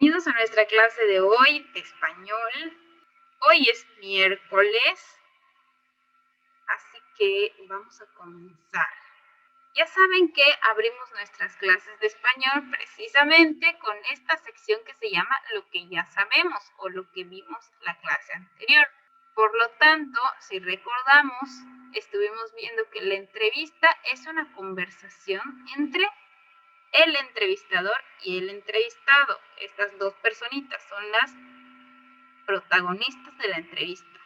Bienvenidos a nuestra clase de hoy de español. Hoy es miércoles, así que vamos a comenzar. Ya saben que abrimos nuestras clases de español precisamente con esta sección que se llama Lo que ya sabemos o lo que vimos la clase anterior. Por lo tanto, si recordamos, estuvimos viendo que la entrevista es una conversación entre el entrevistador y el entrevistado. Estas dos personitas son las protagonistas de la entrevista.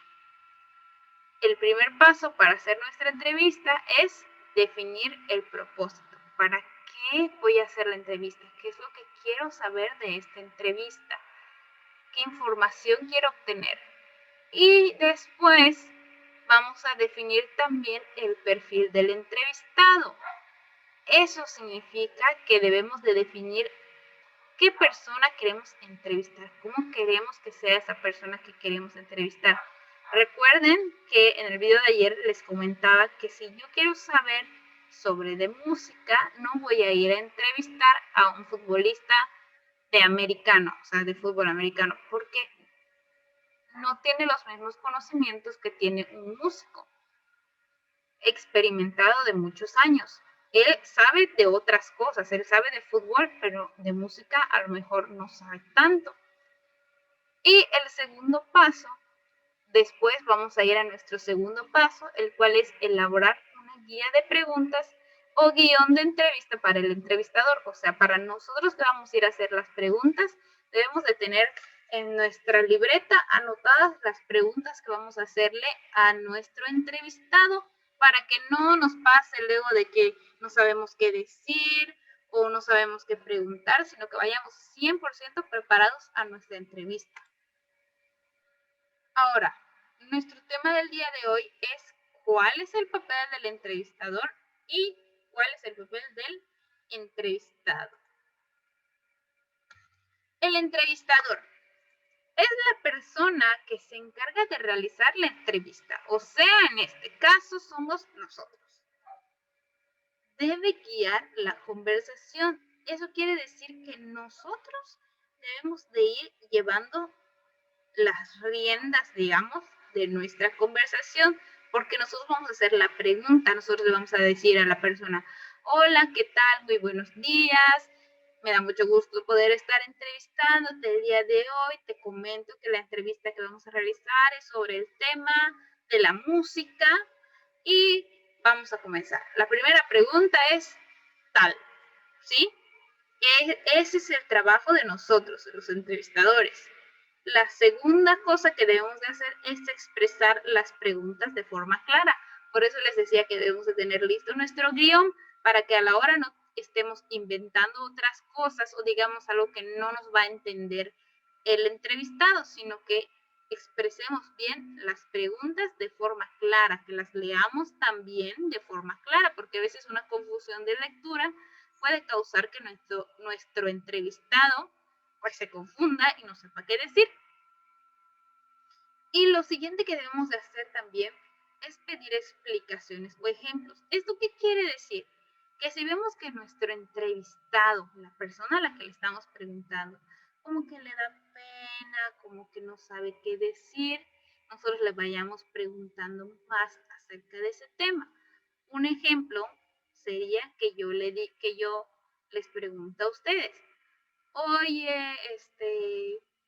El primer paso para hacer nuestra entrevista es definir el propósito. ¿Para qué voy a hacer la entrevista? ¿Qué es lo que quiero saber de esta entrevista? ¿Qué información quiero obtener? Y después vamos a definir también el perfil del entrevistado. Eso significa que debemos de definir qué persona queremos entrevistar, cómo queremos que sea esa persona que queremos entrevistar. Recuerden que en el video de ayer les comentaba que si yo quiero saber sobre de música, no voy a ir a entrevistar a un futbolista de americano, o sea, de fútbol americano, porque no tiene los mismos conocimientos que tiene un músico experimentado de muchos años. Él sabe de otras cosas, él sabe de fútbol, pero de música a lo mejor no sabe tanto. Y el segundo paso, después vamos a ir a nuestro segundo paso, el cual es elaborar una guía de preguntas o guión de entrevista para el entrevistador. O sea, para nosotros que vamos a ir a hacer las preguntas, debemos de tener en nuestra libreta anotadas las preguntas que vamos a hacerle a nuestro entrevistado para que no nos pase luego de que no sabemos qué decir o no sabemos qué preguntar, sino que vayamos 100% preparados a nuestra entrevista. Ahora, nuestro tema del día de hoy es cuál es el papel del entrevistador y cuál es el papel del entrevistado. El entrevistador es la persona que se encarga de realizar la entrevista, o sea, en este caso somos nosotros. Debe guiar la conversación. Eso quiere decir que nosotros debemos de ir llevando las riendas, digamos, de nuestra conversación, porque nosotros vamos a hacer la pregunta, nosotros le vamos a decir a la persona, hola, ¿qué tal? Muy buenos días, me da mucho gusto poder estar entrevistándote el día de hoy, te comento que la entrevista que vamos a realizar es sobre el tema de la música y vamos a comenzar. La primera pregunta es tal, ¿sí? Ese es el trabajo de nosotros, los entrevistadores. La segunda cosa que debemos de hacer es expresar las preguntas de forma clara. Por eso les decía que debemos de tener listo nuestro guión para que a la hora no estemos inventando otras cosas o digamos algo que no nos va a entender el entrevistado, sino que expresemos bien las preguntas de forma clara, que las leamos también de forma clara, porque a veces una confusión de lectura puede causar que nuestro entrevistado pues se confunda y no sepa qué decir. Y lo siguiente que debemos de hacer también es pedir explicaciones o ejemplos. ¿Esto qué quiere decir? Que si vemos que nuestro entrevistado, la persona a la que le estamos preguntando, como que le da pena, como que no sabe qué decir, nosotros le vayamos preguntando más acerca de ese tema. Un ejemplo sería que yo les pregunto a ustedes, oye,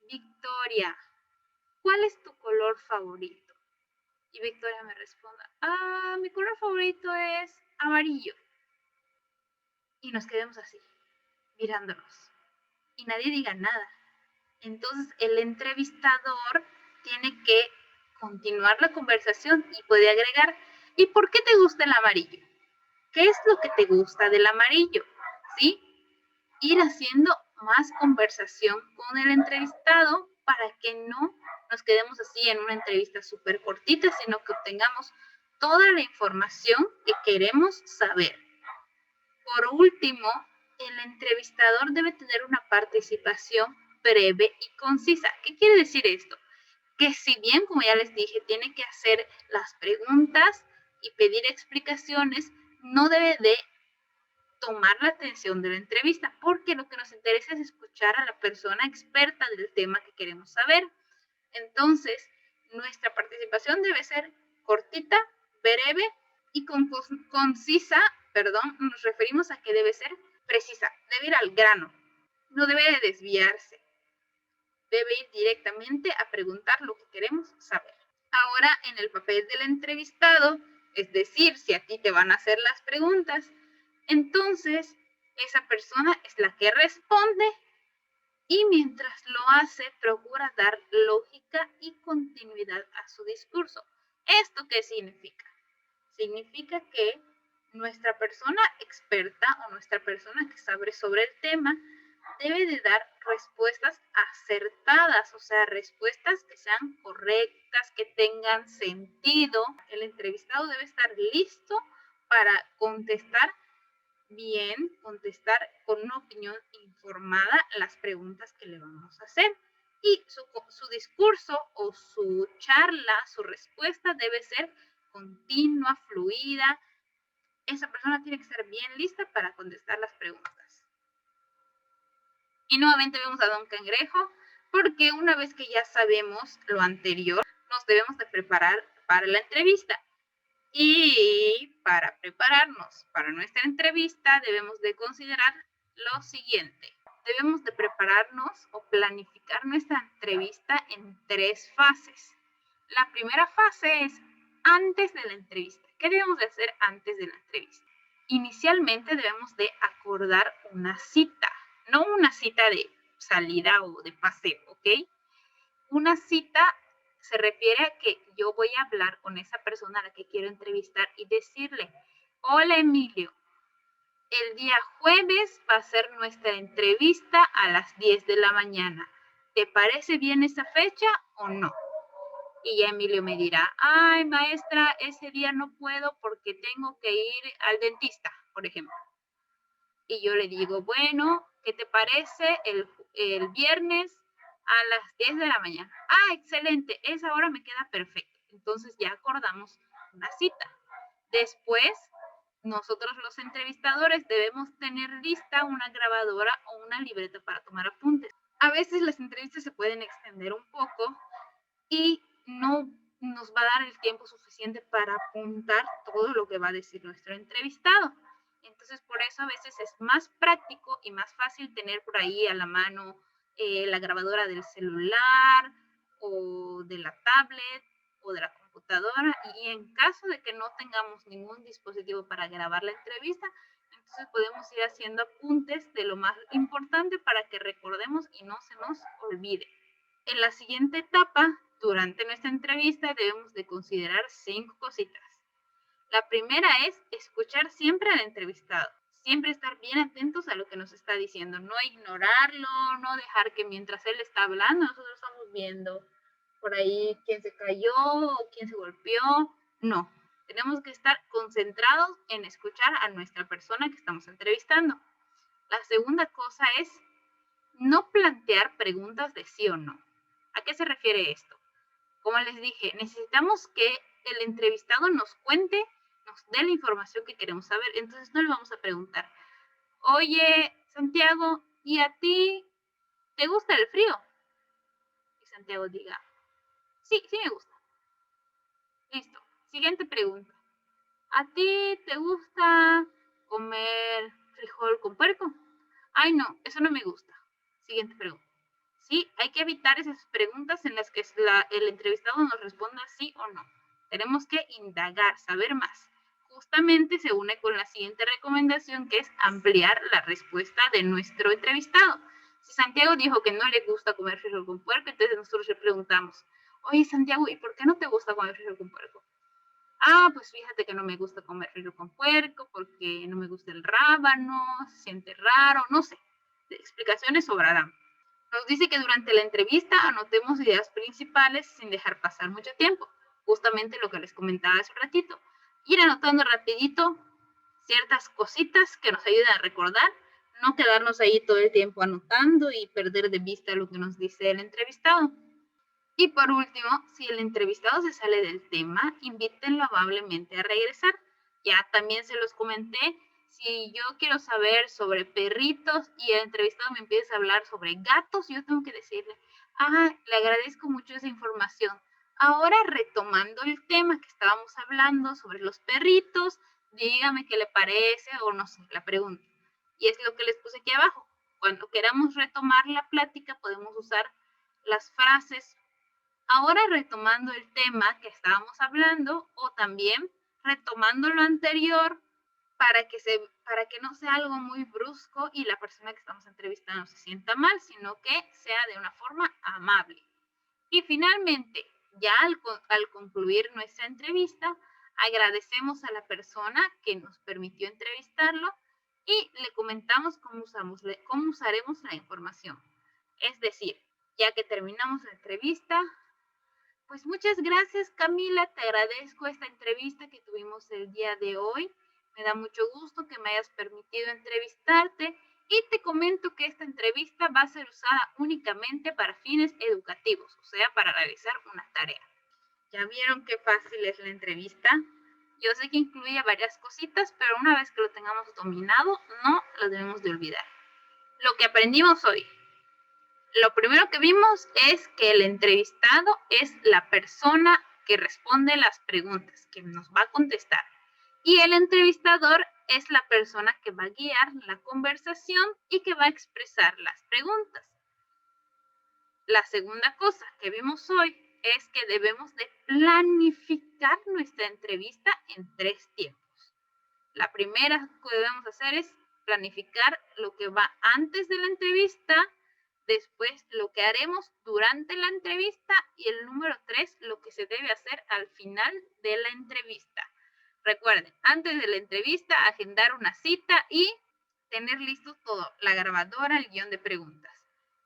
Victoria, ¿cuál es tu color favorito? Y Victoria me responda, mi color favorito es amarillo. Y nos quedemos así, mirándonos. Y nadie diga nada. Entonces el entrevistador tiene que continuar la conversación y puede agregar, ¿y por qué te gusta el amarillo? ¿Qué es lo que te gusta del amarillo? ¿Sí? Ir haciendo más conversación con el entrevistado para que no nos quedemos así en una entrevista súper cortita, sino que obtengamos toda la información que queremos saber. Por último, el entrevistador debe tener una participación breve y concisa. ¿Qué quiere decir esto? Que si bien, como ya les dije, tiene que hacer las preguntas y pedir explicaciones, no debe de tomar la atención de la entrevista, porque lo que nos interesa es escuchar a la persona experta del tema que queremos saber. Entonces, nuestra participación debe ser cortita, breve y concisa, nos referimos a que debe ser precisa, debe ir al grano, no debe de desviarse, debe ir directamente a preguntar lo que queremos saber. Ahora, en el papel del entrevistado, es decir, si a ti te van a hacer las preguntas, entonces esa persona es la que responde y mientras lo hace, procura dar lógica y continuidad a su discurso. ¿Esto qué significa? Significa que nuestra persona experta o nuestra persona que sabe sobre el tema debe de dar respuestas acertadas, o sea, respuestas que sean correctas, que tengan sentido. El entrevistado debe estar listo para contestar bien, contestar con una opinión informada las preguntas que le vamos a hacer. Y su discurso o su charla, su respuesta debe ser continua, fluida. Esa persona tiene que estar bien lista para contestar las preguntas. Y nuevamente vemos a Don Cangrejo, porque una vez que ya sabemos lo anterior, nos debemos de preparar para la entrevista. Y para prepararnos para nuestra entrevista debemos de considerar lo siguiente. Debemos de prepararnos o planificar nuestra entrevista en 3 fases. La primera fase es antes de la entrevista. ¿Qué debemos de hacer antes de la entrevista? Inicialmente debemos de acordar una cita, no una cita de salida o de paseo, ¿ok? Una cita se refiere a que yo voy a hablar con esa persona a la que quiero entrevistar y decirle, hola Emilio, el día jueves va a ser nuestra entrevista a las 10 de la mañana. ¿Te parece bien esa fecha o no? Y ya Emilio me dirá, ay maestra, ese día no puedo porque tengo que ir al dentista, por ejemplo. Y yo le digo, bueno, ¿qué te parece el viernes a las 10 de la mañana? Ah, excelente, esa hora me queda perfecto. Entonces ya acordamos una cita. Después, nosotros los entrevistadores debemos tener lista una grabadora o una libreta para tomar apuntes. A veces las entrevistas se pueden extender un poco y no nos va a dar el tiempo suficiente para apuntar todo lo que va a decir nuestro entrevistado. Entonces, por eso a veces es más práctico y más fácil tener por ahí a la mano la grabadora del celular o de la tablet o de la computadora. Y en caso de que no tengamos ningún dispositivo para grabar la entrevista, entonces podemos ir haciendo apuntes de lo más importante para que recordemos y no se nos olvide. En la siguiente etapa, durante nuestra entrevista, debemos de considerar 5 cositas. La primera es escuchar siempre al entrevistado. Siempre estar bien atentos a lo que nos está diciendo. No ignorarlo, no dejar que mientras él está hablando, nosotros estamos viendo por ahí quién se cayó o quién se golpeó. No, tenemos que estar concentrados en escuchar a nuestra persona que estamos entrevistando. La segunda cosa es no plantear preguntas de sí o no. ¿A qué se refiere esto? Como les dije, necesitamos que el entrevistado nos cuente, nos dé la información que queremos saber. Entonces no le vamos a preguntar, oye, Santiago, ¿y a ti te gusta el frío? Y Santiago diga, sí, sí me gusta. Listo. Siguiente pregunta. ¿A ti te gusta comer frijol con puerco? Ay, no, eso no me gusta. Siguiente pregunta. Sí, hay que evitar esas preguntas en las que el entrevistado nos responda sí o no. Tenemos que indagar, saber más. Justamente se une con la siguiente recomendación, que es ampliar la respuesta de nuestro entrevistado. Si Santiago dijo que no le gusta comer frijol con puerco, entonces nosotros le preguntamos, oye Santiago, ¿y por qué no te gusta comer frijol con puerco? Ah, pues fíjate que no me gusta comer frijol con puerco porque no me gusta el rábano, se siente raro, no sé. Explicaciones sobrarán. Nos dice que durante la entrevista anotemos ideas principales sin dejar pasar mucho tiempo. Justamente lo que les comentaba hace un ratito. Ir anotando rapidito ciertas cositas que nos ayuden a recordar, no quedarnos ahí todo el tiempo anotando y perder de vista lo que nos dice el entrevistado. Y por último, si el entrevistado se sale del tema, invítenlo amablemente a regresar. Ya también se los comenté, Si yo quiero saber sobre perritos y el entrevistado me empieza a hablar sobre gatos, yo tengo que decirle, le agradezco mucho esa información. Ahora retomando el tema que estábamos hablando sobre los perritos, dígame qué le parece o no sé, la pregunta. Y es lo que les puse aquí abajo. Cuando queramos retomar la plática podemos usar las frases ahora retomando el tema que estábamos hablando o también retomando lo anterior para que no sea algo muy brusco y la persona que estamos entrevistando se sienta mal, sino que sea de una forma amable. Y finalmente, ya al concluir nuestra entrevista, agradecemos a la persona que nos permitió entrevistarlo y le comentamos cómo usaremos la información. Es decir, ya que terminamos la entrevista, pues muchas gracias, Camila, te agradezco esta entrevista que tuvimos el día de hoy. Me da mucho gusto que me hayas permitido entrevistarte y te comento que esta entrevista va a ser usada únicamente para fines educativos, o sea, para realizar una tarea. ¿Ya vieron qué fácil es la entrevista? Yo sé que incluye varias cositas, pero una vez que lo tengamos dominado, no lo debemos de olvidar. Lo que aprendimos hoy. Lo primero que vimos es que el entrevistado es la persona que responde las preguntas, que nos va a contestar. Y el entrevistador es la persona que va a guiar la conversación y que va a expresar las preguntas. La segunda cosa que vimos hoy es que debemos de planificar nuestra entrevista en 3 tiempos. La primera que debemos hacer es planificar lo que va antes de la entrevista, después lo que haremos durante la entrevista y el número 3, lo que se debe hacer al final de la entrevista. Recuerden, antes de la entrevista, agendar una cita y tener listo todo, la grabadora, el guión de preguntas.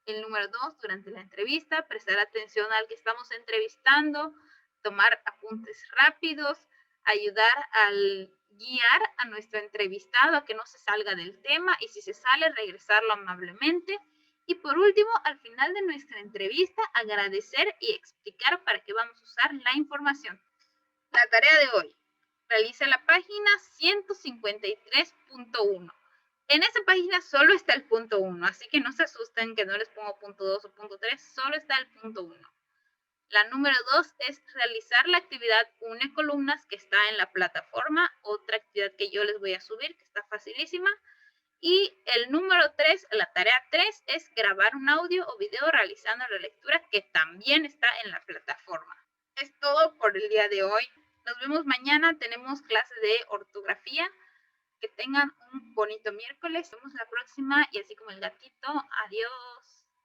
El número 2, durante la entrevista, prestar atención al que estamos entrevistando, tomar apuntes rápidos, ayudar al guiar a nuestro entrevistado a que no se salga del tema y si se sale, regresarlo amablemente. Y por último, al final de nuestra entrevista, agradecer y explicar para qué vamos a usar la información. La tarea de hoy. Realiza la página 153.1. En esa página solo está el punto 1, así que no se asusten que no les pongo punto 2 o punto 3, solo está el punto 1. La número 2 es realizar la actividad une columnas que está en la plataforma, otra actividad que yo les voy a subir, que está facilísima. Y el número 3, la tarea 3, es grabar un audio o video realizando la lectura que también está en la plataforma. Es todo por el día de hoy. Nos vemos mañana, tenemos clase de ortografía. Que tengan un bonito miércoles. Nos vemos la próxima y así como el gatito. Adiós.